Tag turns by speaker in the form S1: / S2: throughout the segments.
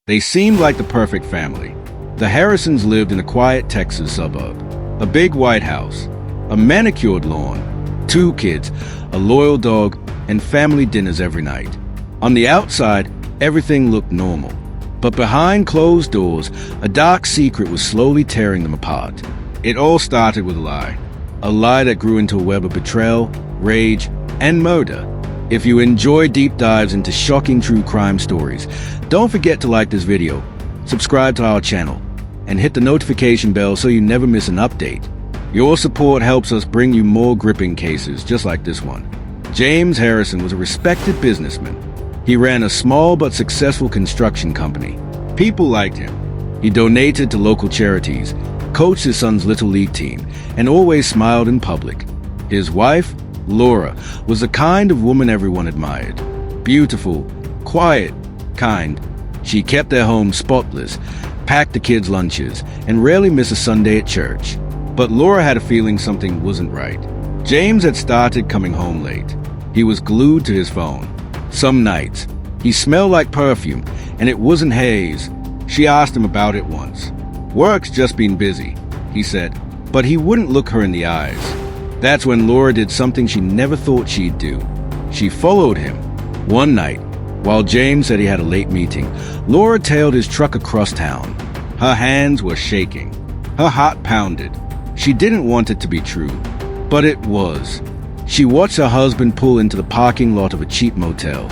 S1: They seemed like the perfect family. The Harrisons lived in a quiet Texas suburb. A big white house, a manicured lawn, 2 kids, a loyal dog, and family dinners every night. On the outside, everything looked normal. But behind closed doors, a dark secret was slowly tearing them apart. It all started with a lie that grew into a web of betrayal, rage, and murder. If you enjoy deep dives into shocking true crime stories, don't forget to like this video, subscribe to our channel, and hit the notification bell so you never miss an update. Your support helps us bring you more gripping cases just like this one. James Harrison was a respected businessman. He ran a small but successful construction company. People liked him. He donated to local charities, coached his son's little league team, and always smiled in public. His wife, Laura, was the kind of woman everyone admired. Beautiful, quiet, kind. She kept their home spotless, packed the kids' lunches, and rarely missed a Sunday at church. But Laura had a feeling something wasn't right. James had started coming home late. He was glued to his phone. Some nights, he smelled like perfume, and it wasn't haze. She asked him about it once. "Work's just been busy," he said, but he wouldn't look her in the eyes. That's when Laura did something she never thought she'd do. She followed him. One night, while James said he had a late meeting, Laura tailed his truck across town. Her hands were shaking. Her heart pounded. She didn't want it to be true, but it was. She watched her husband pull into the parking lot of a cheap motel.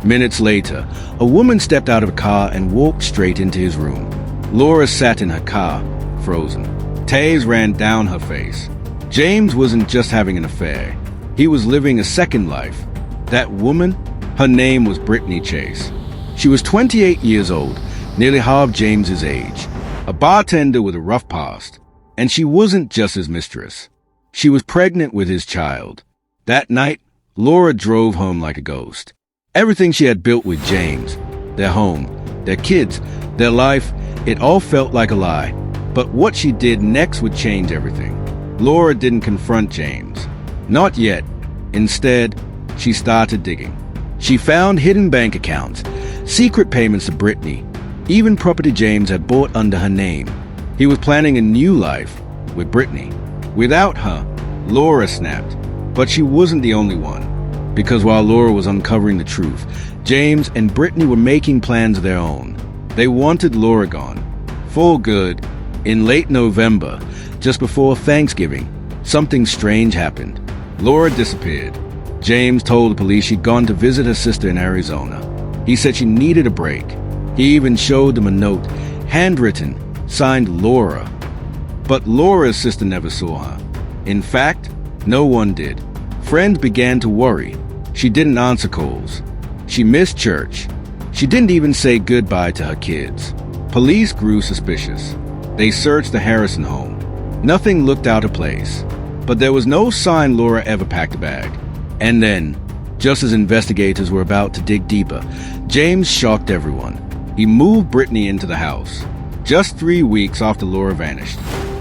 S1: Minutes later, a woman stepped out of a car and walked straight into his room. Laura sat in her car, frozen. Tears ran down her face. James wasn't just having an affair. He was living a second life. That woman, her name was Brittany Chase. She was 28 years old, nearly half James's age, a bartender with a rough past. And she wasn't just his mistress. She was pregnant with his child. That night, Laura drove home like a ghost. Everything she had built with James, their home, their kids, their life, it all felt like a lie. But what she did next would change everything. Laura didn't confront James. Not yet. Instead, she started digging. She found hidden bank accounts, secret payments to Brittany, even property James had bought under her name. He was planning a new life with Brittany. Without her, Laura snapped. But she wasn't the only one. Because while Laura was uncovering the truth, James and Brittany were making plans of their own. They wanted Laura gone. For good. In late November, just before Thanksgiving, something strange happened. Laura disappeared. James told the police she'd gone to visit her sister in Arizona. He said she needed a break. He even showed them a note, handwritten, signed Laura. But Laura's sister never saw her. In fact, no one did. Friends began to worry. She didn't answer calls. She missed church. She didn't even say goodbye to her kids. Police grew suspicious. They searched the Harrison home. Nothing looked out of place. But there was no sign Laura ever packed a bag. And then, just as investigators were about to dig deeper, James shocked everyone. He moved Brittany into the house. Just 3 weeks after Laura vanished.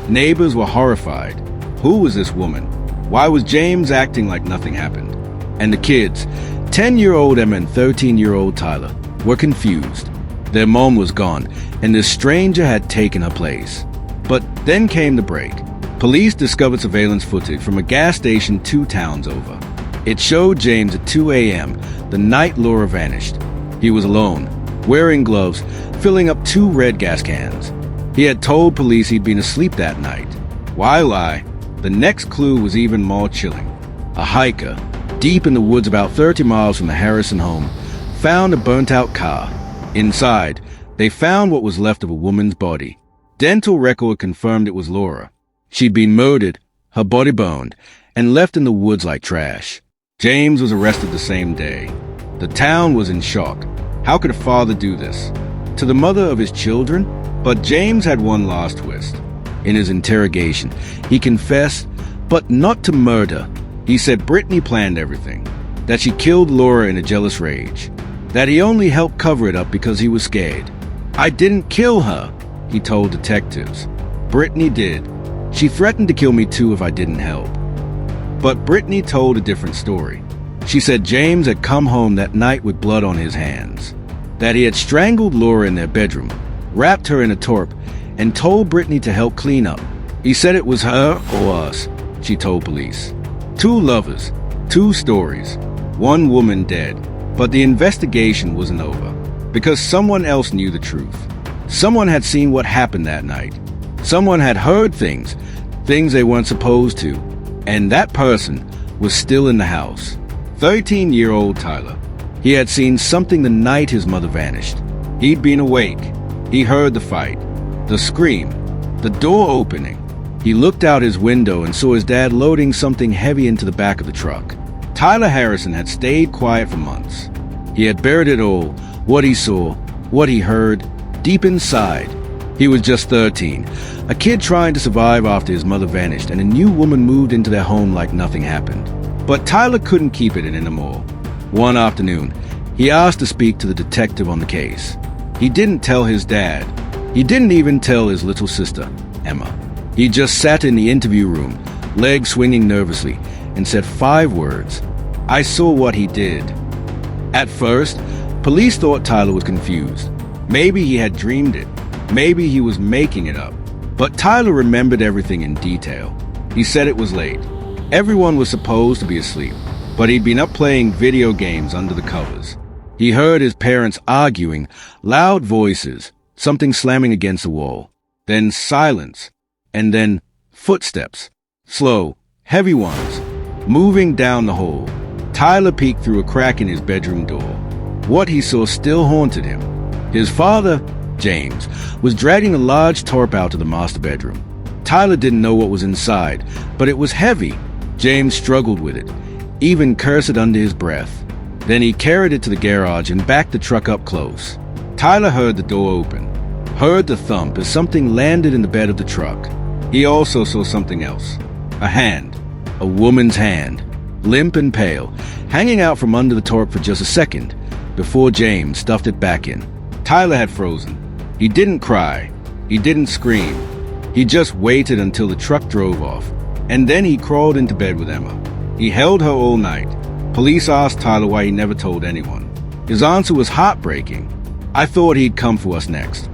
S1: Neighbors were horrified. Who was this woman? Why was James acting like nothing happened? And the kids, 10-year-old Emma and 13-year-old Tyler, were confused. Their mom was gone, and this stranger had taken her place. But then came the break. Police discovered surveillance footage from a gas station 2 towns over. It showed James at 2 a.m., the night Laura vanished. He was alone, wearing gloves, filling up 2 red gas cans. He had told police he'd been asleep that night. Why lie? The next clue was even more chilling. A hiker, deep in the woods about 30 miles from the Harrison home, found a burnt-out car. Inside, they found what was left of a woman's body. Dental record confirmed it was Laura. She'd been murdered, her body burned, and left in the woods like trash. James was arrested the same day. The town was in shock. How could a father do this? To the mother of his children? But James had one last twist. In his interrogation, he confessed, but not to murder. He said Brittany planned everything, that she killed Laura in a jealous rage, that he only helped cover it up because he was scared. "I didn't kill her," he told detectives. "Brittany did. She threatened to kill me too if I didn't help." But Brittany told a different story. She said James had come home that night with blood on his hands. that he had strangled Laura in their bedroom, wrapped her in a tarp, and told Brittany to help clean up. He said it was her or us, she told police. 2 lovers, 2 stories, 1 woman dead. But the investigation wasn't over, because someone else knew the truth. Someone had seen what happened that night. Someone had heard things they weren't supposed to, and that person was still in the house. 13-year-old Tyler. He had seen something the night his mother vanished. He'd been awake. He heard the fight, the scream, the door opening. He looked out his window and saw his dad loading something heavy into the back of the truck. Tyler Harrison had stayed quiet for months. He had buried it all, what he saw, what he heard, deep inside. He was just 13, a kid trying to survive after his mother vanished and a new woman moved into their home like nothing happened. But Tyler couldn't keep it in anymore. One afternoon, he asked to speak to the detective on the case. He didn't tell his dad. He didn't even tell his little sister, Emma. He just sat in the interview room, legs swinging nervously, and said 5 words. I saw what he did. At first, police thought Tyler was confused. Maybe he had dreamed it. Maybe he was making it up. But Tyler remembered everything in detail. He said it was late. Everyone was supposed to be asleep, but he'd been up playing video games under the covers. He heard his parents arguing, loud voices, something slamming against the wall. Then silence, and then footsteps, slow, heavy ones, moving down the hall. Tyler peeked through a crack in his bedroom door. What he saw still haunted him. His father, James, was dragging a large tarp out to the master bedroom. Tyler didn't know what was inside, but it was heavy. James struggled with it, even cursed it under his breath. Then he carried it to the garage and backed the truck up close. Tyler heard the door open, heard the thump as something landed in the bed of the truck. He also saw something else. A hand, a woman's hand, limp and pale, hanging out from under the tarp for just a second, before James stuffed it back in. Tyler had frozen. He didn't cry. He didn't scream. He just waited until the truck drove off, and then he crawled into bed with Emma. He held her all night. Police asked Tyler why he never told anyone. His answer was heartbreaking. I thought he'd come for us next.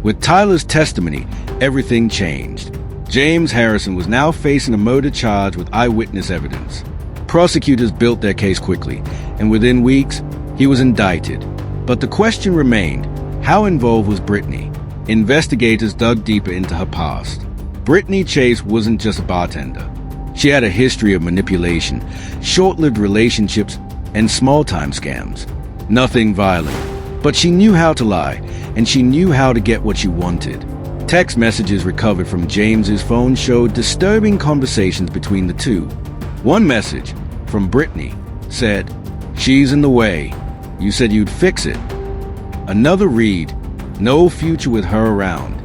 S1: With Tyler's testimony, everything changed. James Harrison was now facing a murder charge with eyewitness evidence. Prosecutors built their case quickly, and within weeks, he was indicted. But the question remained, how involved was Brittany? Investigators dug deeper into her past. Brittany Chase wasn't just a bartender. She had a history of manipulation, short-lived relationships, and small-time scams. Nothing violent, but she knew how to lie, and she knew how to get what she wanted. Text messages recovered from James's phone showed disturbing conversations between the two. One message, from Brittany, said, "She's in the way. You said you'd fix it." Another read, "No future with her around."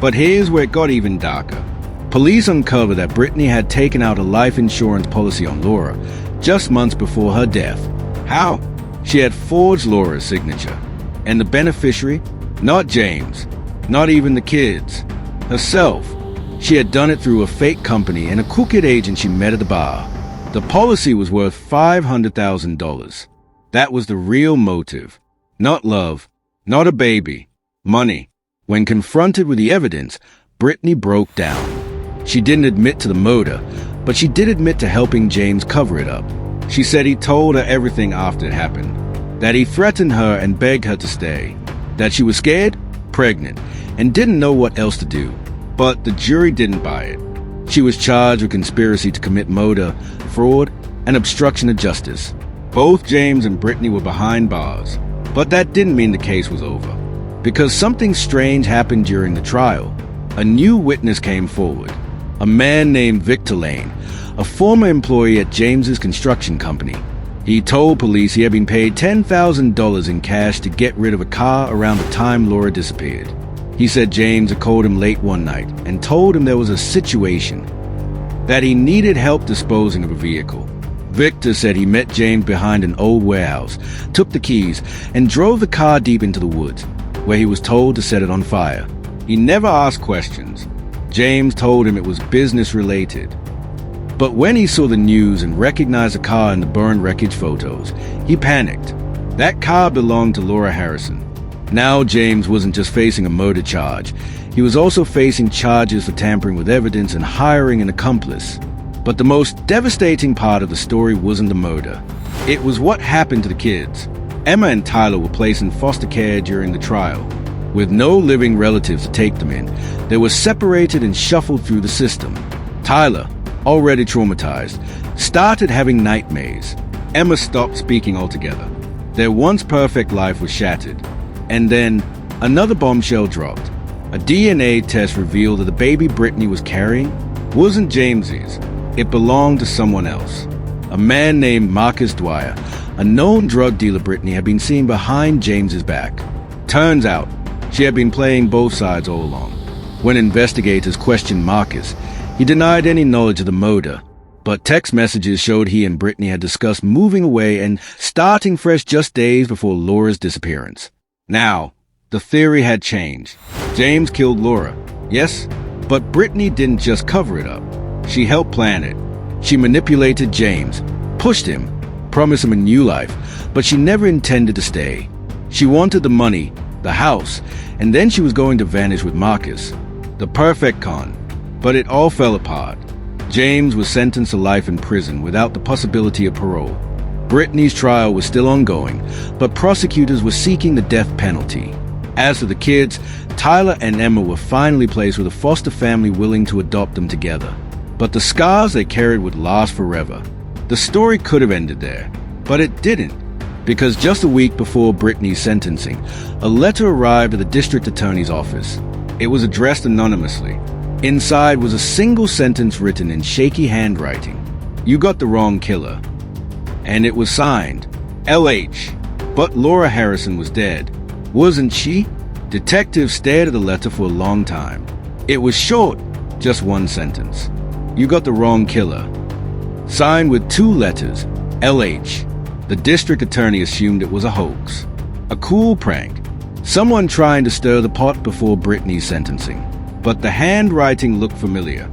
S1: But here's where it got even darker. Police uncovered that Brittany had taken out a life insurance policy on Laura just months before her death. How? She had forged Laura's signature. And the beneficiary? Not James. Not even the kids. Herself. She had done it through a fake company and a crooked agent she met at the bar. The policy was worth $500,000. That was the real motive. Not love. Not a baby. Money. When confronted with the evidence, Brittany broke down. She didn't admit to the murder, but she did admit to helping James cover it up. She said he told her everything after it happened. That he threatened her and begged her to stay. That she was scared, pregnant, and didn't know what else to do. But the jury didn't buy it. She was charged with conspiracy to commit murder, fraud, and obstruction of justice. Both James and Brittany were behind bars. But that didn't mean the case was over. Because something strange happened during the trial. A new witness came forward. A man named Victor Lane, a former employee at James's construction company. He told police he had been paid $10,000 in cash to get rid of a car around the time Laura disappeared. He said James had called him late one night and told him there was a situation, that he needed help disposing of a vehicle. Victor said he met James behind an old warehouse, took the keys, and drove the car deep into the woods, where he was told to set it on fire. He never asked questions. James told him it was business-related. But when he saw the news and recognized the car in the burned wreckage photos, he panicked. That car belonged to Laura Harrison. Now James wasn't just facing a murder charge. He was also facing charges for tampering with evidence and hiring an accomplice. But the most devastating part of the story wasn't the murder. It was what happened to the kids. Emma and Tyler were placed in foster care during the trial. With no living relatives to take them in, they were separated and shuffled through the system. Tyler, already traumatized, started having nightmares. Emma stopped speaking altogether. Their once perfect life was shattered. And then, another bombshell dropped. A DNA test revealed that the baby Brittany was carrying wasn't James's. It belonged to someone else. A man named Marcus Dwyer, a known drug dealer Brittany had been seeing behind James's back. Turns out, she had been playing both sides all along. When investigators questioned Marcus, he denied any knowledge of the murder, but text messages showed he and Brittany had discussed moving away and starting fresh just days before Laura's disappearance. Now, the theory had changed. James killed Laura, yes, but Brittany didn't just cover it up. She helped plan it. She manipulated James, pushed him, promised him a new life, but she never intended to stay. She wanted the money, the house, and then she was going to vanish with Marcus. The perfect con. But it all fell apart. James was sentenced to life in prison without the possibility of parole. Brittany's trial was still ongoing, but prosecutors were seeking the death penalty. As for the kids, Tyler and Emma were finally placed with a foster family willing to adopt them together. But the scars they carried would last forever. The story could have ended there, but it didn't, because just a week before Brittany's sentencing, a letter arrived at the district attorney's office. It was addressed anonymously. Inside was a single sentence written in shaky handwriting. "You got the wrong killer." And it was signed, L.H. But Laura Harrison was dead. Wasn't she? Detectives stared at the letter for a long time. It was short, just one sentence. "You got the wrong killer." Signed with two letters, L.H. The district attorney assumed it was a hoax. A cool prank. Someone trying to stir the pot before Brittany's sentencing. But the handwriting looked familiar.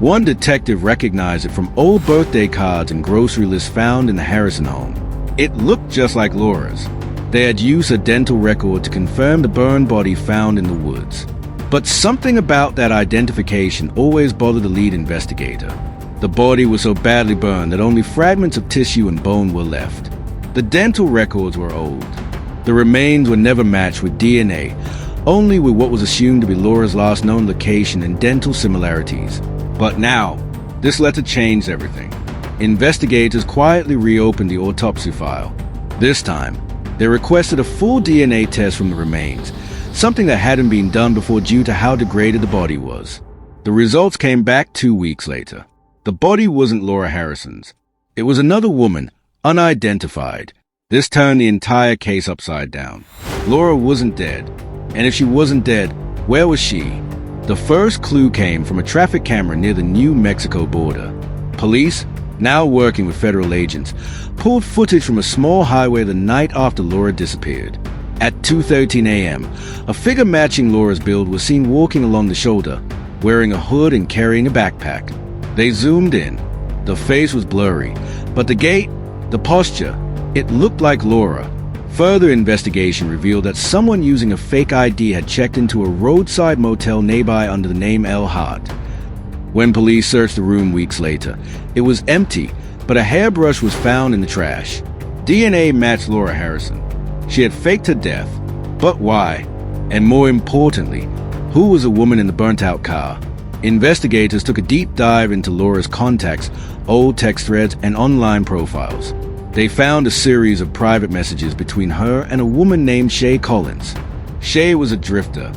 S1: One detective recognized it from old birthday cards and grocery lists found in the Harrison home. It looked just like Laura's. They had used a dental record to confirm the burned body found in the woods. But something about that identification always bothered the lead investigator. The body was so badly burned that only fragments of tissue and bone were left. The dental records were old. The remains were never matched with DNA, only with what was assumed to be Laura's last known location and dental similarities. But now, this letter changed everything. Investigators quietly reopened the autopsy file. This time, they requested a full DNA test from the remains, something that hadn't been done before due to how degraded the body was. The results came back 2 weeks later. The body wasn't Laura Harrison's. It was another woman, unidentified. This turned the entire case upside down. Laura wasn't dead. And if she wasn't dead, where was she? The first clue came from a traffic camera near the New Mexico border. Police, now working with federal agents, pulled footage from a small highway the night after Laura disappeared. At 2:13 a.m., a figure matching Laura's build was seen walking along the shoulder, wearing a hood and carrying a backpack. They zoomed in. The face was blurry, but the gait, the posture, it looked like Laura. Further investigation revealed that someone using a fake ID had checked into a roadside motel nearby under the name El Hart. When police searched the room weeks later, it was empty, but a hairbrush was found in the trash. DNA matched Laura Harrison. She had faked her death. But why? And more importantly, who was the woman in the burnt-out car? Investigators took a deep dive into Laura's contacts, old text threads, and online profiles. They found a series of private messages between her and a woman named Shay Collins. Shay was a drifter.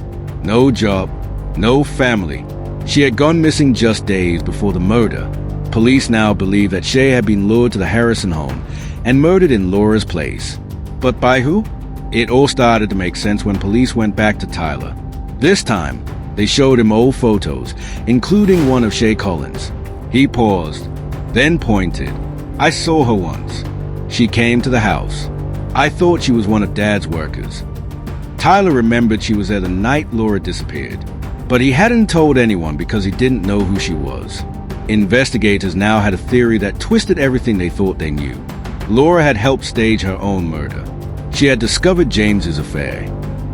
S1: No job, no family. She had gone missing just days before the murder. Police now believe that Shay had been lured to the Harrison home and murdered in Laura's place. But by who? It all started to make sense when police went back to Tyler. This time, they showed him old photos, including one of Shay Collins. He paused, then pointed. "I saw her once. She came to the house. I thought she was one of Dad's workers." Tyler remembered she was there the night Laura disappeared, but he hadn't told anyone because he didn't know who she was. Investigators now had a theory that twisted everything they thought they knew. Laura had helped stage her own murder. She had discovered James's affair.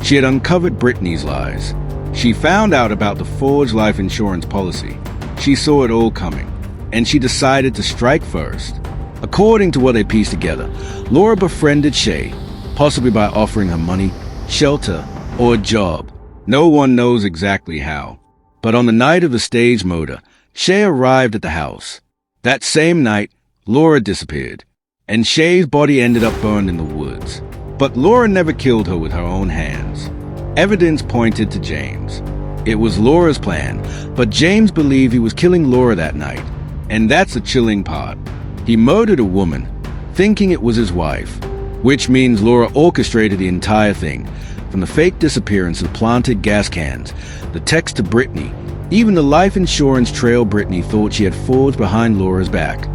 S1: She had uncovered Brittany's lies. She found out about the forged life insurance policy. She saw it all coming, and she decided to strike first. According to what they pieced together, Laura befriended Shay, possibly by offering her money, shelter, or a job. No one knows exactly how. But on the night of the staged murder, Shay arrived at the house. That same night, Laura disappeared, and Shay's body ended up burned in the woods. But Laura never killed her with her own hands. Evidence pointed to James. It was Laura's plan, but James believed he was killing Laura that night. And that's the chilling part. He murdered a woman, thinking it was his wife, which means Laura orchestrated the entire thing, from the fake disappearance of planted gas cans, the text to Brittany, even the life insurance trail Brittany thought she had forged behind Laura's back.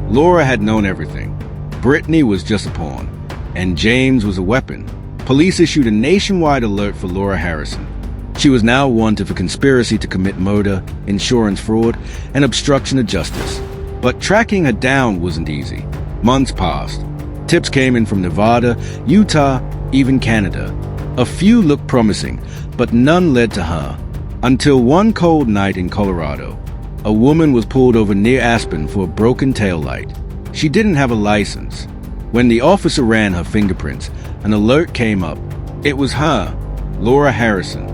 S1: Laura had known everything. Brittany was just a pawn, and James was a weapon. Police issued a nationwide alert for Laura Harrison. She was now wanted for conspiracy to commit murder, insurance fraud, and obstruction of justice. But tracking her down wasn't easy. Months passed. Tips came in from Nevada, Utah, even Canada. A few looked promising, but none led to her. Until one cold night in Colorado, a woman was pulled over near Aspen for a broken taillight. She didn't have a license. When the officer ran her fingerprints, an alert came up. It was her, Laura Harrison.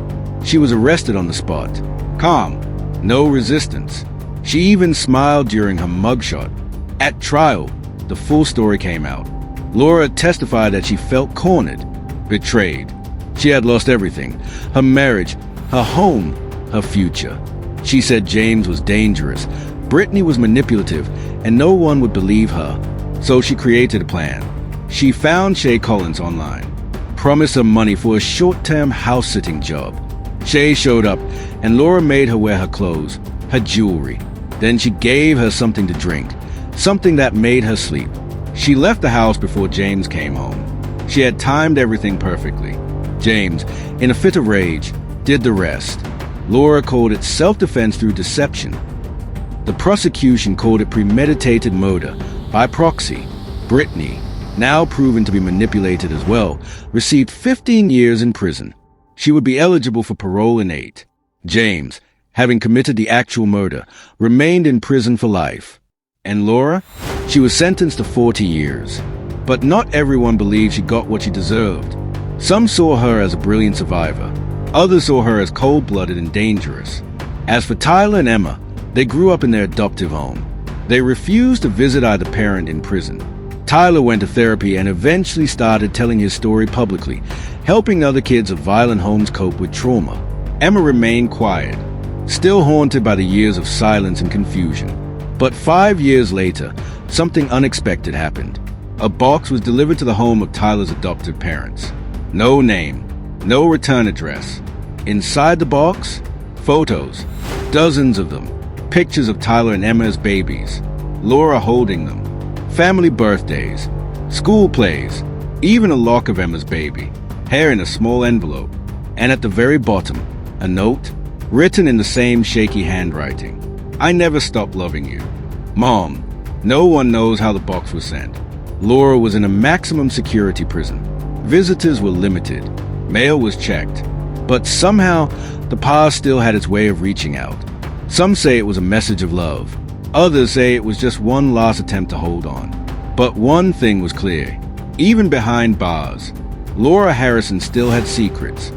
S1: She was arrested on the spot. Calm, no resistance. She even smiled during her mugshot. At trial, the full story came out. Laura testified that she felt cornered, betrayed. She had lost everything: her marriage, her home, her future. She said James was dangerous, Brittany was manipulative, and no one would believe her. So she created a plan. She found Shay Collins online, promised her money for a short-term house-sitting job. Shay showed up, and Laura made her wear her clothes, her jewelry. Then she gave her something to drink, something that made her sleep. She left the house before James came home. She had timed everything perfectly. James, in a fit of rage, did the rest. Laura called it self-defense through deception. The prosecution called it premeditated murder by proxy. Brittany, now proven to be manipulated as well, received 15 years in prison. She would be eligible for parole in 8. James, having committed the actual murder, remained in prison for life. And Laura? She was sentenced to 40 years. But not everyone believed she got what she deserved. Some saw her as a brilliant survivor. Others saw her as cold-blooded and dangerous. As for Tyler and Emma, they grew up in their adoptive home. They refused to visit either parent in prison. Tyler went to therapy and eventually started telling his story publicly, helping other kids of violent homes cope with trauma. Emma remained quiet, still haunted by the years of silence and confusion. But 5 years later, something unexpected happened. A box was delivered to the home of Tyler's adoptive parents. No name, no return address. Inside the box, photos, dozens of them, pictures of Tyler and Emma as babies, Laura holding them, family birthdays, school plays, even a lock of Emma's baby, hair in a small envelope, and at the very bottom, a note, written in the same shaky handwriting. I never stopped loving you. Mom. No one knows how the box was sent. Laura was in a maximum security prison. Visitors were limited. Mail was checked. But somehow, the past still had its way of reaching out. Some say it was a message of love. Others say it was just one last attempt to hold on. But one thing was clear. Even behind bars, Laura Harrison still had secrets.